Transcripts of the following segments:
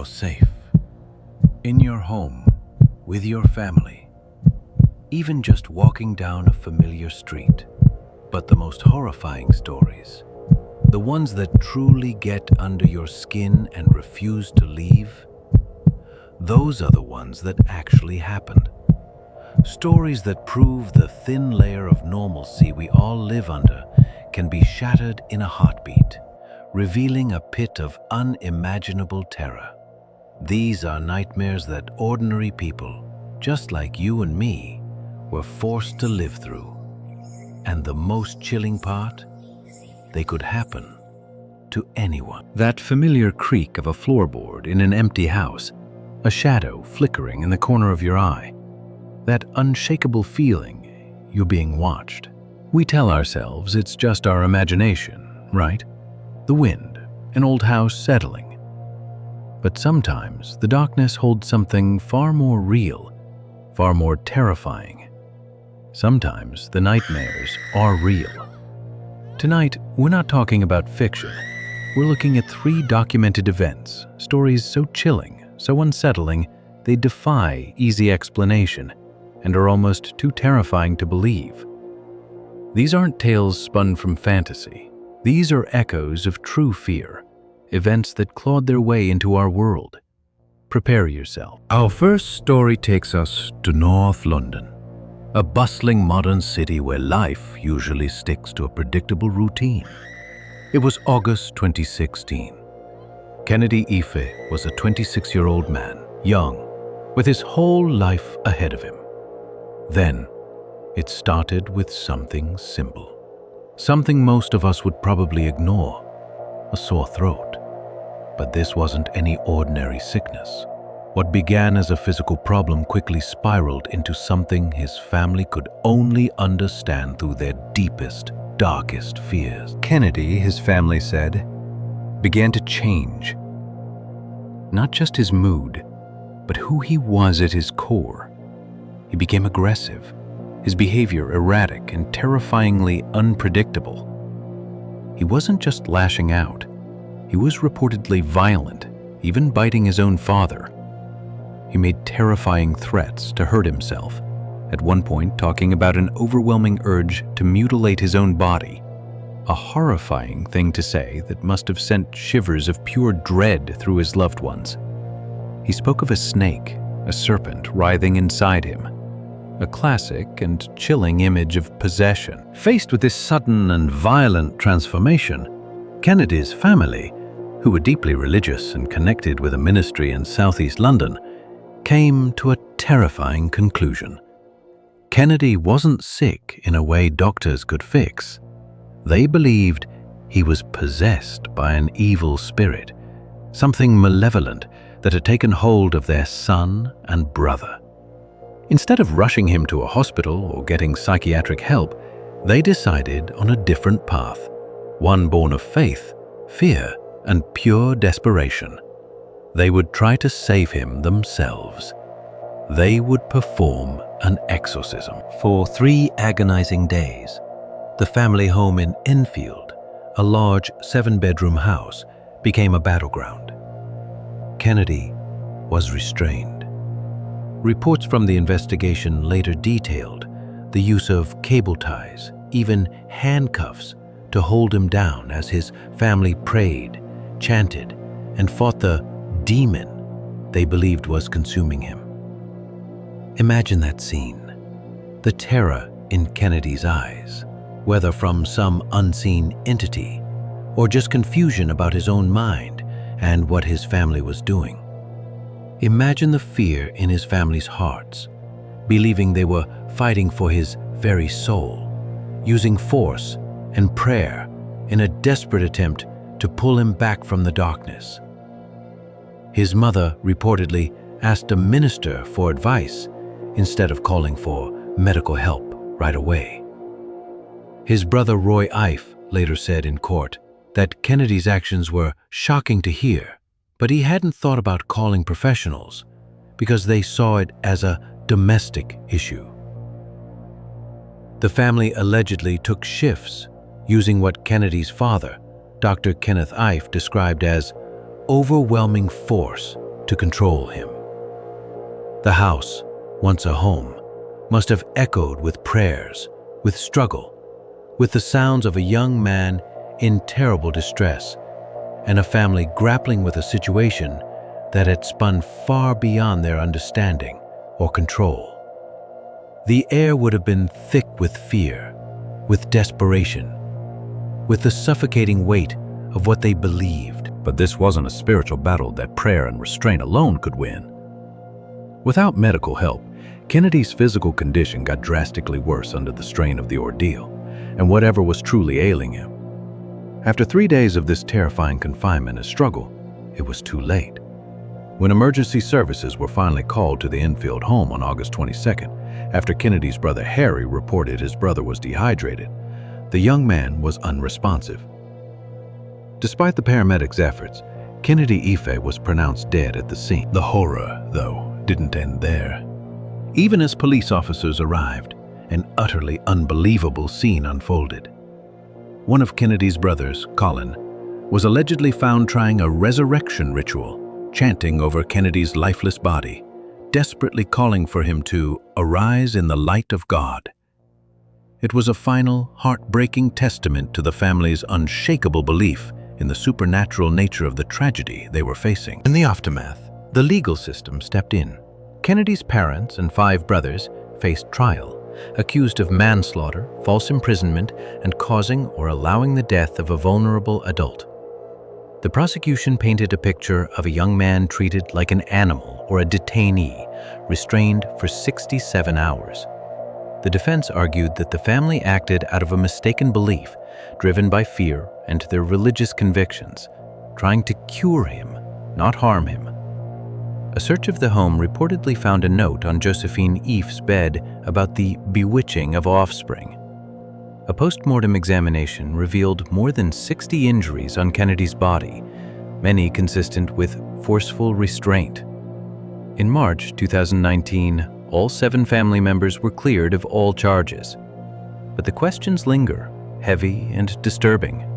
you're safe. In your home, with your family, even just walking down a familiar street. But the most horrifying stories, the ones that truly get under your skin and refuse to leave, those are the ones that actually happened. Stories that prove the thin layer of normalcy we all live under can be shattered in a heartbeat, revealing a pit of unimaginable terror. These are nightmares that ordinary people, just like you and me, were forced to live through. And the most chilling part, they could happen to anyone. That familiar creak of a floorboard in an empty house, a shadow flickering in the corner of your eye, that unshakable feeling you're being watched. We tell ourselves it's just our imagination, right? The wind, an old house settling. But sometimes the darkness holds something far more real, far more terrifying. Sometimes the nightmares are real. Tonight, we're not talking about fiction. We're looking at 3 documented events, stories so chilling, so unsettling, they defy easy explanation and are almost too terrifying to believe. These aren't tales spun from fantasy. These are echoes of true fear, events that clawed their way into our world. Prepare yourself. Our first story takes us to North London, a bustling modern city where life usually sticks to a predictable routine. It was August 2016. Kennedy Ife was a 26-year-old man, young, with his whole life ahead of him. Then, it started with something simple. Something most of us would probably ignore, a sore throat. But this wasn't any ordinary sickness. What began as a physical problem quickly spiraled into something his family could only understand through their deepest, darkest fears. Kennedy, his family said, began to change. Not just his mood, but who he was at his core. He became aggressive, his behavior erratic and terrifyingly unpredictable. He wasn't just lashing out. He was reportedly violent, even biting his own father. He made terrifying threats to hurt himself, at one point talking about an overwhelming urge to mutilate his own body, a horrifying thing to say that must have sent shivers of pure dread through his loved ones. He spoke of a snake, a serpent writhing inside him, a classic and chilling image of possession. Faced with this sudden and violent transformation, Kennedy's family, who were deeply religious and connected with a ministry in southeast London, came to a terrifying conclusion. Kennedy wasn't sick in a way doctors could fix. They believed he was possessed by an evil spirit, something malevolent that had taken hold of their son and brother. Instead of rushing him to a hospital or getting psychiatric help, they decided on a different path, one born of faith, fear, and pure desperation. They would try to save him themselves. They would perform an exorcism. For 3 agonizing days, the family home in Enfield, a large 7-bedroom house, became a battleground. Kennedy was restrained. Reports from the investigation later detailed the use of cable ties, even handcuffs, to hold him down as his family prayed, chanted, and fought the demon they believed was consuming him. Imagine that scene, the terror in Kennedy's eyes, whether from some unseen entity or just confusion about his own mind and what his family was doing. Imagine the fear in his family's hearts, believing they were fighting for his very soul, using force and prayer in a desperate attempt to pull him back from the darkness. His mother reportedly asked a minister for advice instead of calling for medical help right away. His brother Roy Ife later said in court that Kennedy's actions were shocking to hear, but he hadn't thought about calling professionals because they saw it as a domestic issue. The family allegedly took shifts using what Kennedy's father, Dr. Kenneth Ife, described as overwhelming force to control him. The house, once a home, must have echoed with prayers, with struggle, with the sounds of a young man in terrible distress, and a family grappling with a situation that had spun far beyond their understanding or control. The air would have been thick with fear, with desperation, with the suffocating weight of what they believed. But this wasn't a spiritual battle that prayer and restraint alone could win. Without medical help, Kennedy's physical condition got drastically worse under the strain of the ordeal, and whatever was truly ailing him. After 3 days of this terrifying confinement and struggle, it was too late. When emergency services were finally called to the Enfield home on August 22nd, after Kennedy's brother Harry reported his brother was dehydrated, the young man was unresponsive. Despite the paramedics' efforts, Kennedy Ife was pronounced dead at the scene. The horror, though, didn't end there. Even as police officers arrived, an utterly unbelievable scene unfolded. One of Kennedy's brothers, Colin, was allegedly found trying a resurrection ritual, chanting over Kennedy's lifeless body, desperately calling for him to arise in the light of God. It was a final, heartbreaking testament to the family's unshakable belief in the supernatural nature of the tragedy they were facing. In the aftermath, the legal system stepped in. Kennedy's parents and 5 brothers faced trial, accused of manslaughter, false imprisonment, and causing or allowing the death of a vulnerable adult. The prosecution painted a picture of a young man treated like an animal or a detainee, restrained for 67 hours. The defense argued that the family acted out of a mistaken belief, driven by fear and their religious convictions, trying to cure him, not harm him. A search of the home reportedly found a note on Josephine Ife's bed about the bewitching of offspring. A post-mortem examination revealed more than 60 injuries on Kennedy's body, many consistent with forceful restraint. In March 2019, all 7 family members were cleared of all charges. But the questions linger, heavy and disturbing.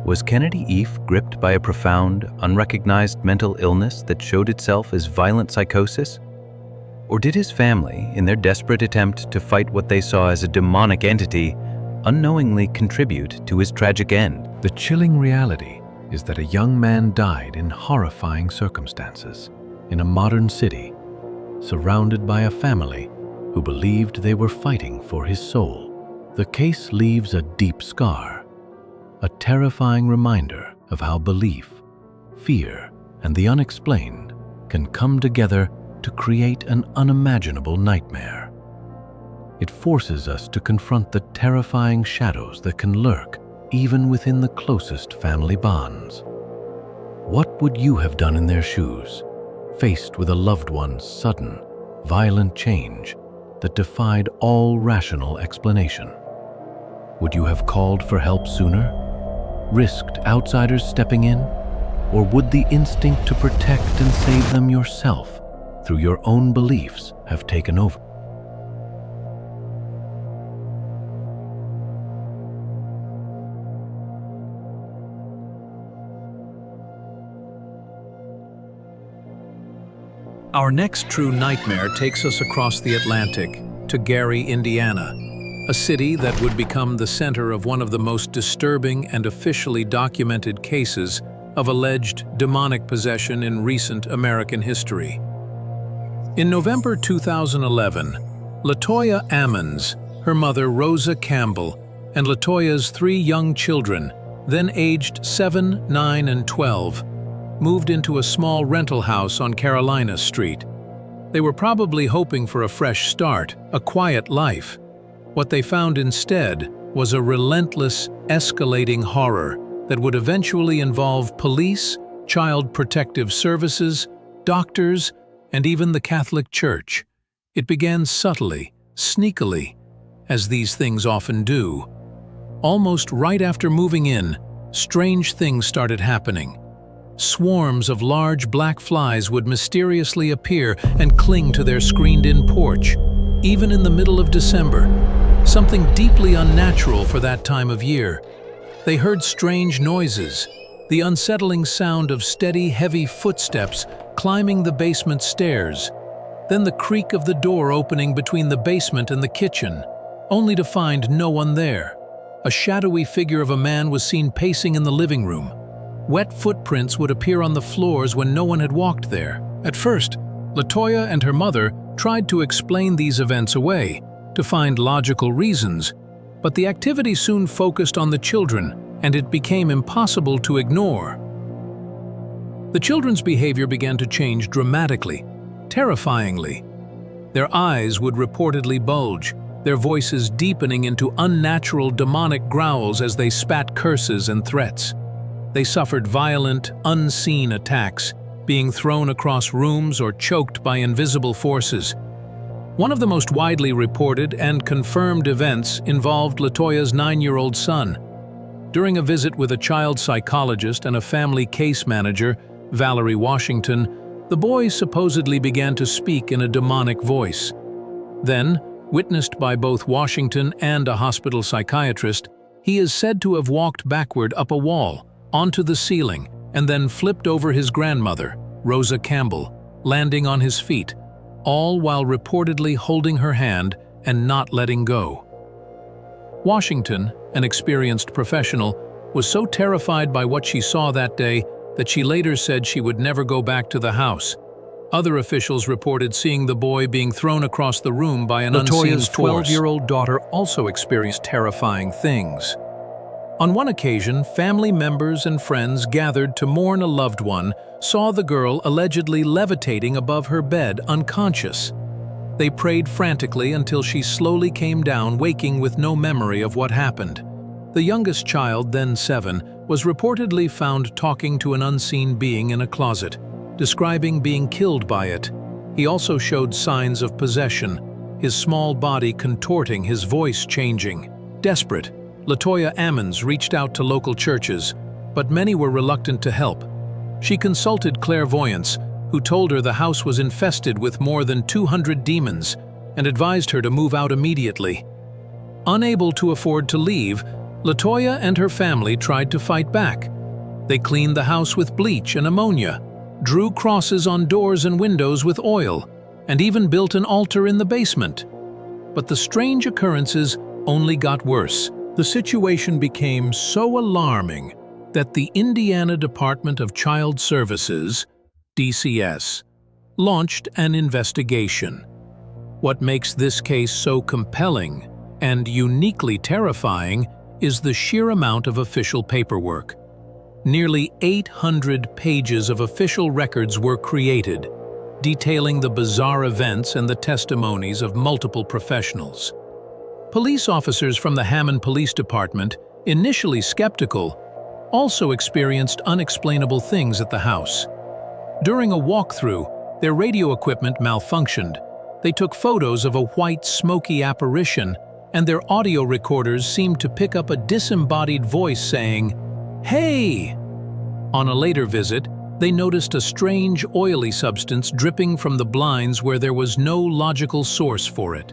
Was Kennedy Ife gripped by a profound, unrecognized mental illness that showed itself as violent psychosis? Or did his family, in their desperate attempt to fight what they saw as a demonic entity, unknowingly contribute to his tragic end? The chilling reality is that a young man died in horrifying circumstances, in a modern city, surrounded by a family who believed they were fighting for his soul. The case leaves a deep scar, a terrifying reminder of how belief, fear, and the unexplained can come together to create an unimaginable nightmare. It forces us to confront the terrifying shadows that can lurk even within the closest family bonds. What would you have done in their shoes, faced with a loved one's sudden, violent change that defied all rational explanation? Would you have called for help sooner? Risked outsiders stepping in? Or would the instinct to protect and save them yourself through your own beliefs have taken over? Our next true nightmare takes us across the Atlantic to Gary, Indiana, a city that would become the center of one of the most disturbing and officially documented cases of alleged demonic possession in recent American history. In November 2011, LaToya Ammons, her mother Rosa Campbell, and LaToya's 3 young children, then aged 7, 9, and 12, moved into a small rental house on Carolina Street. They were probably hoping for a fresh start, a quiet life. What they found instead was a relentless, escalating horror that would eventually involve police, child protective services, doctors, and even the Catholic Church. It began subtly, sneakily, as these things often do. Almost right after moving in, strange things started happening. Swarms of large black flies would mysteriously appear and cling to their screened-in porch, even in the middle of December, something deeply unnatural for that time of year. They heard strange noises, the unsettling sound of steady, heavy footsteps climbing the basement stairs, then the creak of the door opening between the basement and the kitchen, only to find no one there. A shadowy figure of a man was seen pacing in the living room. Wet footprints would appear on the floors when no one had walked there. At first, Latoya and her mother tried to explain these events away, to find logical reasons, but the activity soon focused on the children, and it became impossible to ignore. The children's behavior began to change dramatically, terrifyingly. Their eyes would reportedly bulge, their voices deepening into unnatural demonic growls as they spat curses and threats. They suffered violent, unseen attacks, being thrown across rooms or choked by invisible forces. One of the most widely reported and confirmed events involved Latoya's 9-year-old son. During a visit with a child psychologist and a family case manager, Valerie Washington, the boy supposedly began to speak in a demonic voice. Then, witnessed by both Washington and a hospital psychiatrist, he is said to have walked backward up a wall, onto the ceiling, and then flipped over his grandmother, Rosa Campbell, landing on his feet, all while reportedly holding her hand and not letting go. Washington, an experienced professional, was so terrified by what she saw that day that she later said she would never go back to the house. Other officials reported seeing the boy being thrown across the room by an unseen force. Latoya's 12-year-old daughter also experienced terrifying things. On one occasion, family members and friends gathered to mourn a loved one saw the girl allegedly levitating above her bed unconscious. They prayed frantically until she slowly came down, waking with no memory of what happened. The youngest child, then 7, was reportedly found talking to an unseen being in a closet, describing being killed by it. He also showed signs of possession, his small body contorting, his voice changing. Desperate, Latoya Ammons reached out to local churches, but many were reluctant to help. She consulted clairvoyants, who told her the house was infested with more than 200 demons and advised her to move out immediately. Unable to afford to leave, Latoya and her family tried to fight back. They cleaned the house with bleach and ammonia, drew crosses on doors and windows with oil, and even built an altar in the basement. But the strange occurrences only got worse. The situation became so alarming that the Indiana Department of Child Services, DCS, launched an investigation. What makes this case so compelling and uniquely terrifying is the sheer amount of official paperwork. Nearly 800 pages of official records were created, detailing the bizarre events and the testimonies of multiple professionals. Police officers from the Hammond Police Department, initially skeptical, also experienced unexplainable things at the house. During a walkthrough, their radio equipment malfunctioned. They took photos of a white, smoky apparition, and their audio recorders seemed to pick up a disembodied voice saying, "Hey!" On a later visit, they noticed a strange, oily substance dripping from the blinds where there was no logical source for it.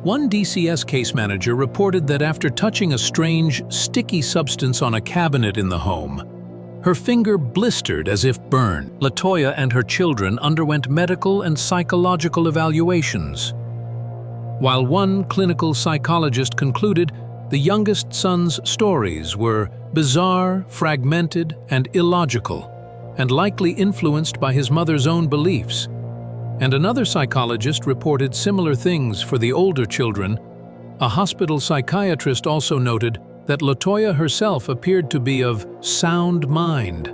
One DCS case manager reported that after touching a strange, sticky substance on a cabinet in the home, her finger blistered as if burned. Latoya and her children underwent medical and psychological evaluations. While one clinical psychologist concluded the youngest son's stories were bizarre, fragmented, and illogical, and likely influenced by his mother's own beliefs. And another psychologist reported similar things for the older children. A hospital psychiatrist also noted that Latoya herself appeared to be of sound mind.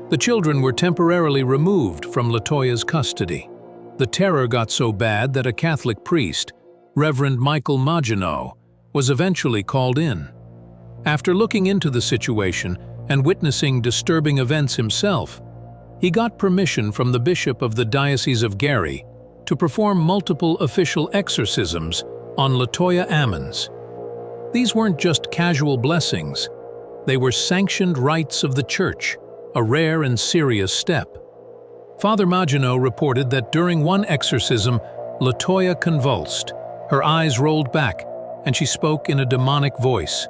The children were temporarily removed from Latoya's custody. The terror got so bad that a Catholic priest, Reverend Michael Maginot, was eventually called in. After looking into the situation and witnessing disturbing events himself, he got permission from the Bishop of the Diocese of Gary to perform multiple official exorcisms on Latoya Ammons. These weren't just casual blessings, they were sanctioned rites of the Church, a rare and serious step. Father Maginot reported that during one exorcism, Latoya convulsed, her eyes rolled back, and she spoke in a demonic voice.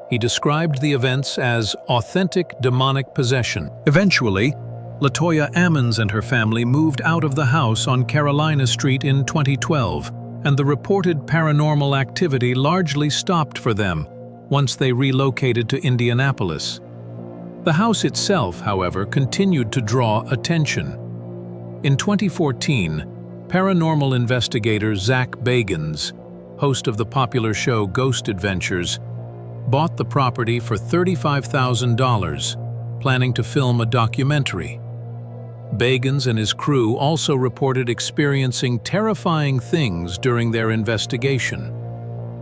He described the events as authentic demonic possession. Eventually, LaToya Ammons and her family moved out of the house on Carolina Street in 2012, and the reported paranormal activity largely stopped for them once they relocated to Indianapolis. The house itself, however, continued to draw attention. In 2014, paranormal investigator Zach Bagans, host of the popular show Ghost Adventures, bought the property for $35,000, planning to film a documentary. Bagans and his crew also reported experiencing terrifying things during their investigation,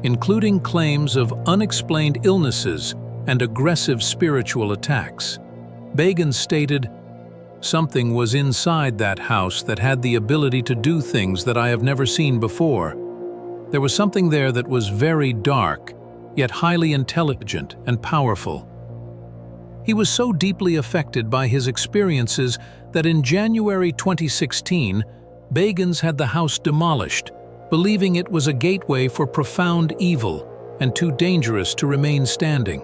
including claims of unexplained illnesses and aggressive spiritual attacks. Bagans stated, "Something was inside that house that had the ability to do things that I have never seen before. There was something there that was very dark, yet highly intelligent and powerful." He was so deeply affected by his experiences that in January 2016, Bagans had the house demolished, believing it was a gateway for profound evil and too dangerous to remain standing.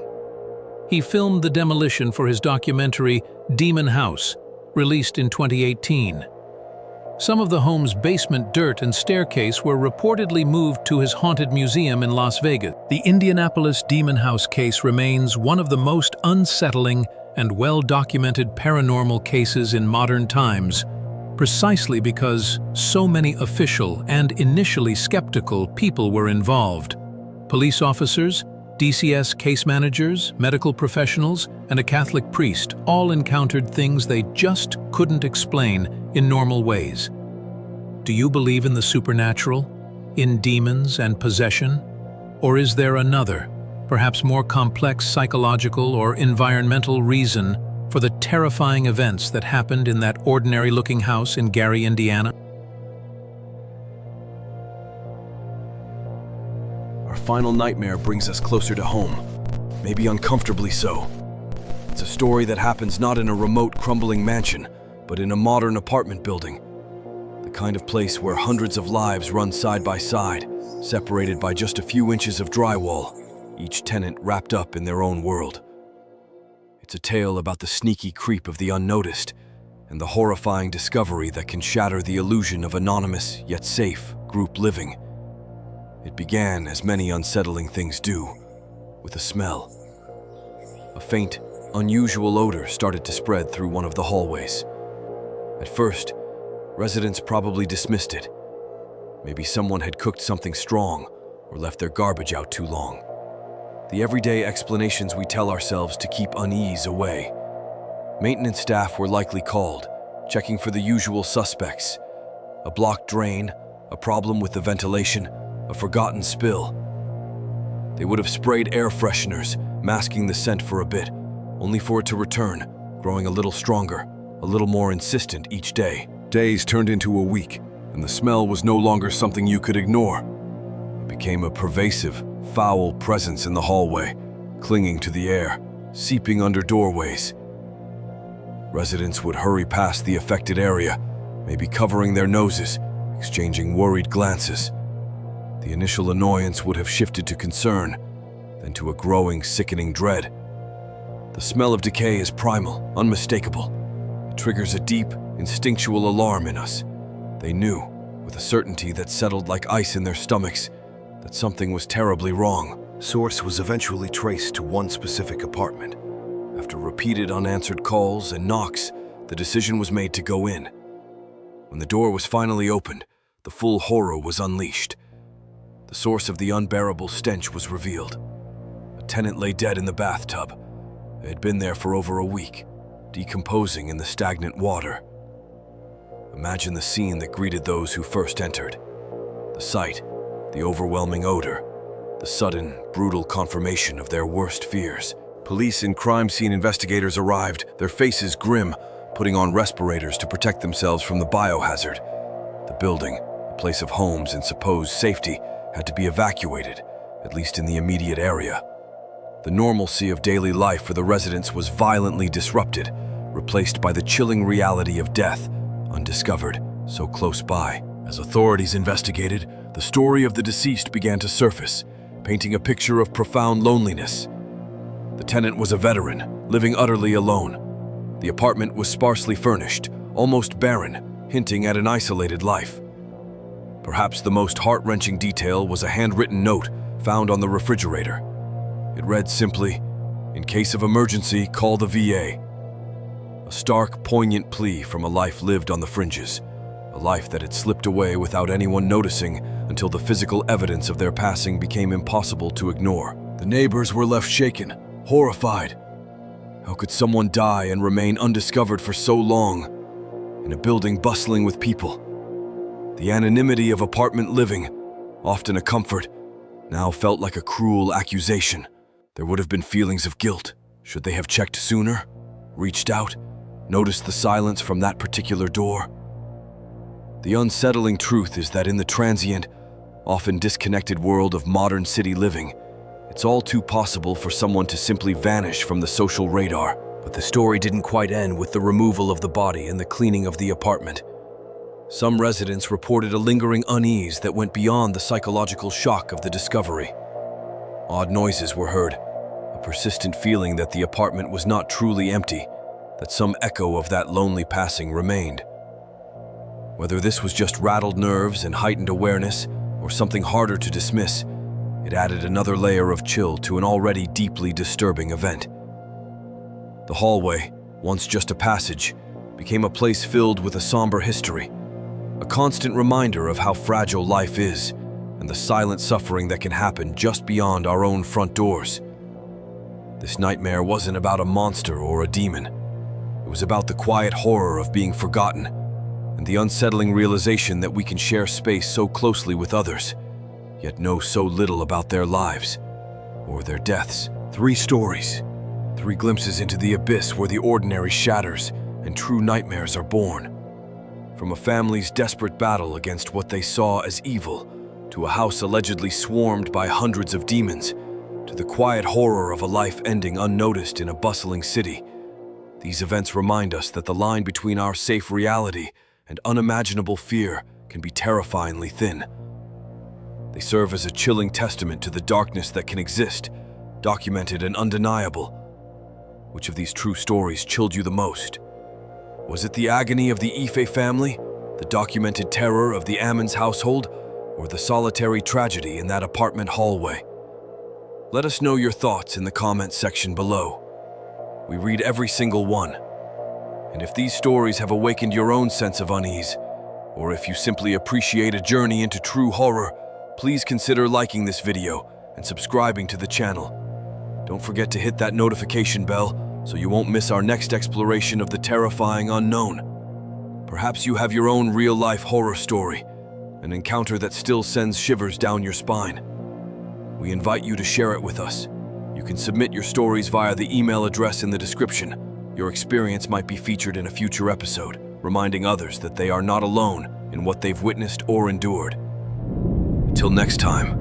He filmed the demolition for his documentary Demon House, released in 2018. Some of the home's basement dirt and staircase were reportedly moved to his haunted museum in Las Vegas. The Indianapolis Demon House case remains one of the most unsettling and well-documented paranormal cases in modern times, precisely because so many official and initially skeptical people were involved. Police officers, DCS case managers, medical professionals, and a Catholic priest all encountered things they just couldn't explain in normal ways. Do you believe in the supernatural, in demons and possession? Or is there another, perhaps more complex psychological or environmental reason for the terrifying events that happened in that ordinary-looking house in Gary, Indiana? Our final nightmare brings us closer to home, maybe uncomfortably so. It's a story that happens not in a remote, crumbling mansion, but in a modern apartment building. The kind of place where hundreds of lives run side by side, separated by just a few inches of drywall, each tenant wrapped up in their own world. It's a tale about the sneaky creep of the unnoticed and the horrifying discovery that can shatter the illusion of anonymous yet safe group living. It began, as many unsettling things do, with a smell. A faint, unusual odor started to spread through one of the hallways. At first, residents probably dismissed it. Maybe someone had cooked something strong or left their garbage out too long. The everyday explanations we tell ourselves to keep unease away. Maintenance staff were likely called, checking for the usual suspects. A blocked drain, a problem with the ventilation, a forgotten spill. They would have sprayed air fresheners, masking the scent for a bit, only for it to return, growing a little stronger, a little more insistent each day. Days turned into a week, and the smell was no longer something you could ignore. It became a pervasive, foul presence in the hallway, clinging to the air, seeping under doorways. Residents would hurry past the affected area, maybe covering their noses, exchanging worried glances. The initial annoyance would have shifted to concern, then to a growing, sickening dread. The smell of decay is primal, unmistakable. It triggers a deep, instinctual alarm in us. They knew, with a certainty that settled like ice in their stomachs, that something was terribly wrong. Source was eventually traced to one specific apartment. After repeated unanswered calls and knocks, the decision was made to go in. When the door was finally opened, the full horror was unleashed. The source of the unbearable stench was revealed. A tenant lay dead in the bathtub. They had been there for over a week, decomposing in the stagnant water. Imagine the scene that greeted those who first entered. The sight, the overwhelming odor, the sudden, brutal confirmation of their worst fears. Police and crime scene investigators arrived, their faces grim, putting on respirators to protect themselves from the biohazard. The building, a place of homes and supposed safety, had to be evacuated, at least in the immediate area. The normalcy of daily life for the residents was violently disrupted, replaced by the chilling reality of death, undiscovered, so close by. As authorities investigated, the story of the deceased began to surface, painting a picture of profound loneliness. The tenant was a veteran, living utterly alone. The apartment was sparsely furnished, almost barren, hinting at an isolated life. Perhaps the most heart-wrenching detail was a handwritten note found on the refrigerator. It read simply, "In case of emergency, call the VA." A stark, poignant plea from a life lived on the fringes, a life that had slipped away without anyone noticing until the physical evidence of their passing became impossible to ignore. The neighbors were left shaken, horrified. How could someone die and remain undiscovered for so long, in a building bustling with people? The anonymity of apartment living, often a comfort, now felt like a cruel accusation. There would have been feelings of guilt. Should they have checked sooner, reached out, noticed the silence from that particular door? The unsettling truth is that in the transient, often disconnected world of modern city living, it's all too possible for someone to simply vanish from the social radar. But the story didn't quite end with the removal of the body and the cleaning of the apartment. Some residents reported a lingering unease that went beyond the psychological shock of the discovery. Odd noises were heard, a persistent feeling that the apartment was not truly empty, that some echo of that lonely passing remained. Whether this was just rattled nerves and heightened awareness, or something harder to dismiss, it added another layer of chill to an already deeply disturbing event. The hallway, once just a passage, became a place filled with a somber history, a constant reminder of how fragile life is and the silent suffering that can happen just beyond our own front doors. This nightmare wasn't about a monster or a demon. It was about the quiet horror of being forgotten and the unsettling realization that we can share space so closely with others, yet know so little about their lives or their deaths. 3 stories, 3 glimpses into the abyss where the ordinary shatters and true nightmares are born. From a family's desperate battle against what they saw as evil, to a house allegedly swarmed by hundreds of demons, to the quiet horror of a life ending unnoticed in a bustling city. These events remind us that the line between our safe reality and unimaginable fear can be terrifyingly thin. They serve as a chilling testament to the darkness that can exist, documented and undeniable. Which of these true stories chilled you the most? Was it the agony of the Ife family, the documented terror of the Ammons household, or the solitary tragedy in that apartment hallway? Let us know your thoughts in the comments section below. We read every single one. And if these stories have awakened your own sense of unease, or if you simply appreciate a journey into true horror, please consider liking this video and subscribing to the channel. Don't forget to hit that notification bell so you won't miss our next exploration of the terrifying unknown. Perhaps you have your own real-life horror story, an encounter that still sends shivers down your spine. We invite you to share it with us. You can submit your stories via the email address in the description. Your experience might be featured in a future episode, reminding others that they are not alone in what they've witnessed or endured. Until next time,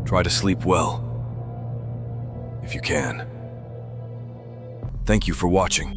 try to sleep well, if you can. Thank you for watching.